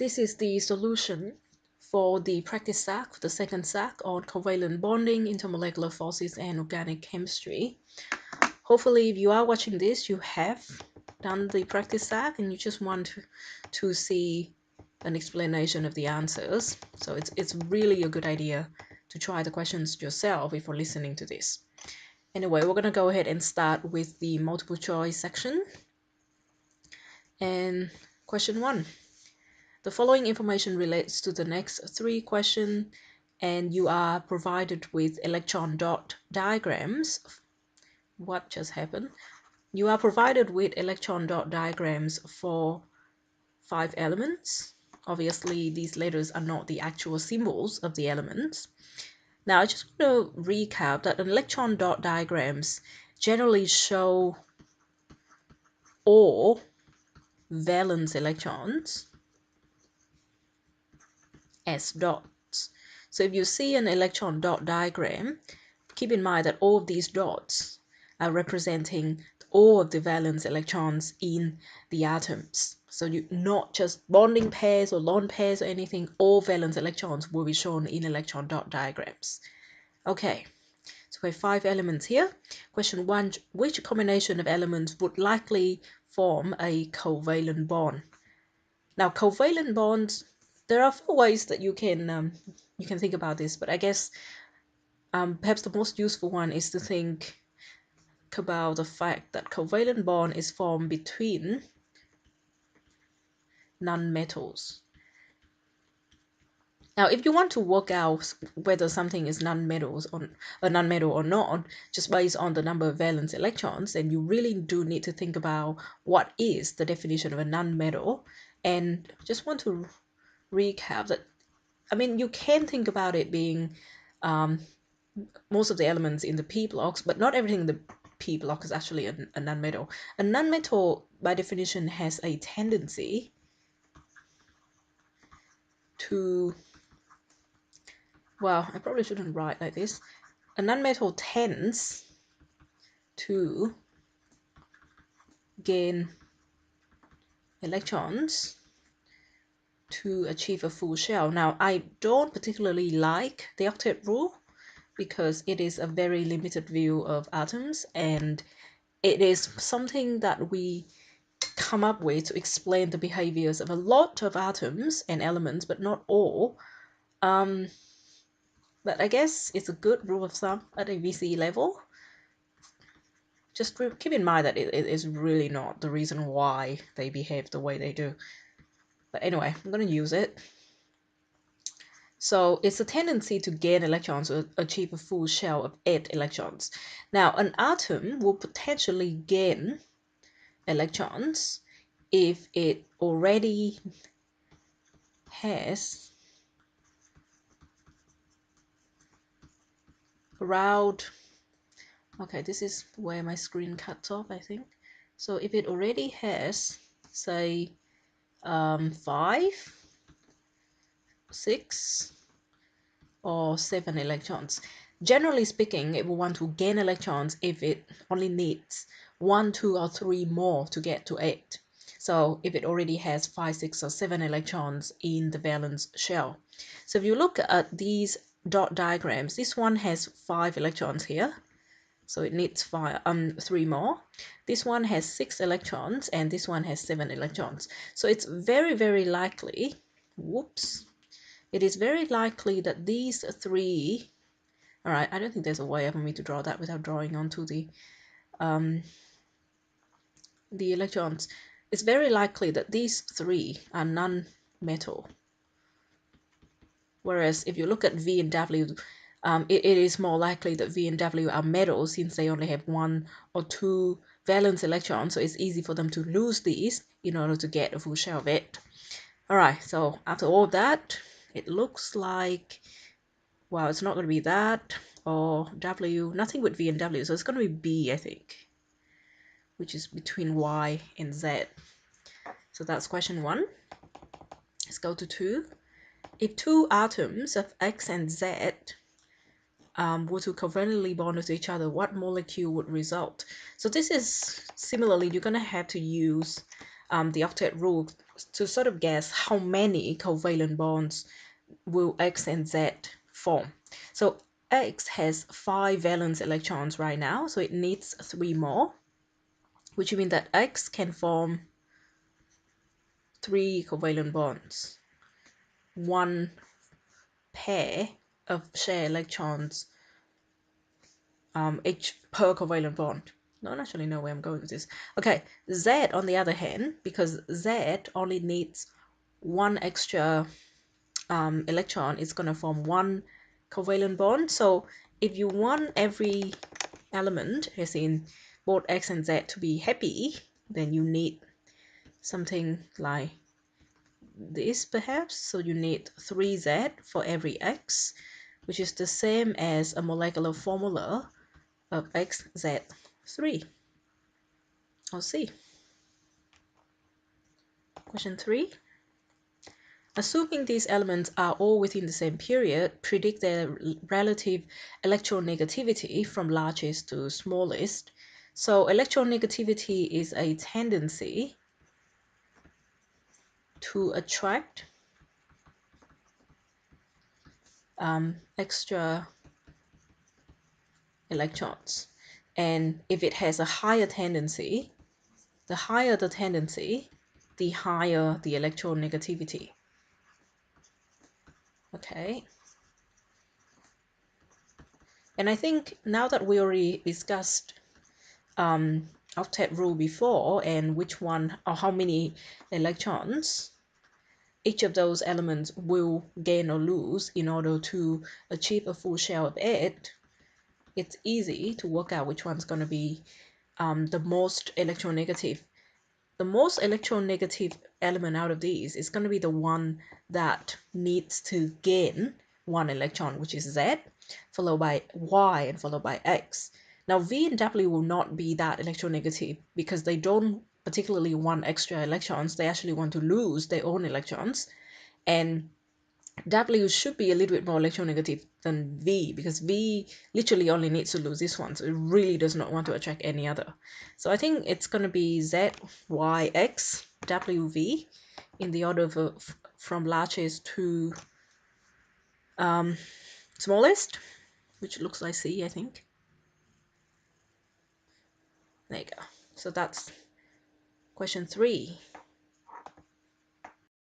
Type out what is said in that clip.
This is the solution for the practice SAC, the second SAC on covalent bonding, intermolecular forces, and organic chemistry. Hopefully, if you are watching this, you have done the practice SAC and you just want to see an explanation of the answers. So it's really a good idea to try the questions yourself before listening to this. Anyway, we're going to go ahead and start with the multiple choice section. And question 1. The following information relates to the next 3 questions, and you are provided with electron dot diagrams. What just happened? You are provided with electron dot diagrams for 5 elements. Obviously, these letters are not the actual symbols of the elements. Now, I just want to recap that electron dot diagrams generally show all valence electrons as dots. So if you see an electron dot diagram, keep in mind that all of these dots are representing all of the valence electrons in the atoms. So you not just bonding pairs or lone pairs or anything, all valence electrons will be shown in electron dot diagrams. Okay, so we have 5 elements here. Question 1, which combination of elements would likely form a covalent bond? Now, covalent bonds, there are 4 ways that you can think about this, but I guess perhaps the most useful one is to think about the fact that covalent bond is formed between nonmetals. Now, if you want to work out whether something is nonmetal or not, just based on the number of valence electrons, then you really do need to think about what is the definition of a nonmetal. And just want to recap that, I mean, you can think about it being most of the elements in the p blocks, but not everything in the p block is actually a nonmetal. A nonmetal, by definition, has a tendency to, well, I probably shouldn't write like this. A nonmetal tends to gain electrons to achieve a full shell. Now, I don't particularly like the octet rule because it is a very limited view of atoms, and it is something that we come up with to explain the behaviors of a lot of atoms and elements, but not all. But I guess it's a good rule of thumb at a VC level. Just keep in mind that it is really not the reason why they behave the way they do. But anyway, I'm going to use it. So it's a tendency to gain electrons to achieve a full shell of 8 electrons. Now, an atom will potentially gain electrons if it already has around, okay, this is where my screen cuts off, I think. So if it already has, say, 5, 6, or 7 electrons. Generally speaking, it will want to gain electrons if it only needs 1, 2, or 3 more to get to 8. So if it already has 5, 6, or 7 electrons in the valence shell. So if you look at these dot diagrams, this one has 5 electrons here. So it needs 3 more. This one has 6 electrons, and this one has 7 electrons. So it's very, very likely, it is very likely that these 3, all right, I don't think there's a way for me to draw that without drawing onto the electrons. It's very likely that these 3 are non-metal. Whereas if you look at V and W, it is more likely that V and W are metals since they only have 1 or 2 valence electrons, so it's easy for them to lose these in order to get a full shell of it. All right, so after all that, it looks like, well, it's not going to be that or W, nothing with V and W, so it's going to be B, I think, which is between Y and Z. So that's question 1. Let's go to 2. If 2 atoms of X and Z were to covalently bond to each other, what molecule would result? So this is similarly, you're going to have to use the octet rule to sort of guess how many covalent bonds will X and Z form. So X has 5 valence electrons right now, so it needs 3 more, which means that X can form 3 covalent bonds, 1 pair of share electrons each per covalent bond. I don't actually know where I'm going with this. Okay, Z on the other hand, because Z only needs 1 extra electron, it's going to form 1 covalent bond. So if you want every element, as in both X and Z, to be happy, then you need something like this perhaps. So you need 3Z for every X, which is the same as a molecular formula of XZ3. I'll see. Question 3. Assuming these elements are all within the same period, predict their relative electronegativity from largest to smallest. So electronegativity is a tendency to attract extra electrons. And if it has a higher tendency, the higher the tendency, the higher the electronegativity. Okay. And I think now that we already discussed octet rule before and which one or how many electrons each of those elements will gain or lose in order to achieve a full shell of it, it's easy to work out which one's going to be the most electronegative. The most electronegative element out of these is going to be the one that needs to gain 1 electron, which is Z, followed by Y, and followed by X. Now V and W will not be that electronegative because they don't particularly want extra electrons. They actually want to lose their own electrons. And W should be a little bit more electronegative than V because V literally only needs to lose this one, so it really does not want to attract any other. So I think it's going to be Z, Y, X, W, V in the order of from largest to smallest, which looks like C, I think. There you go. So that's question 3.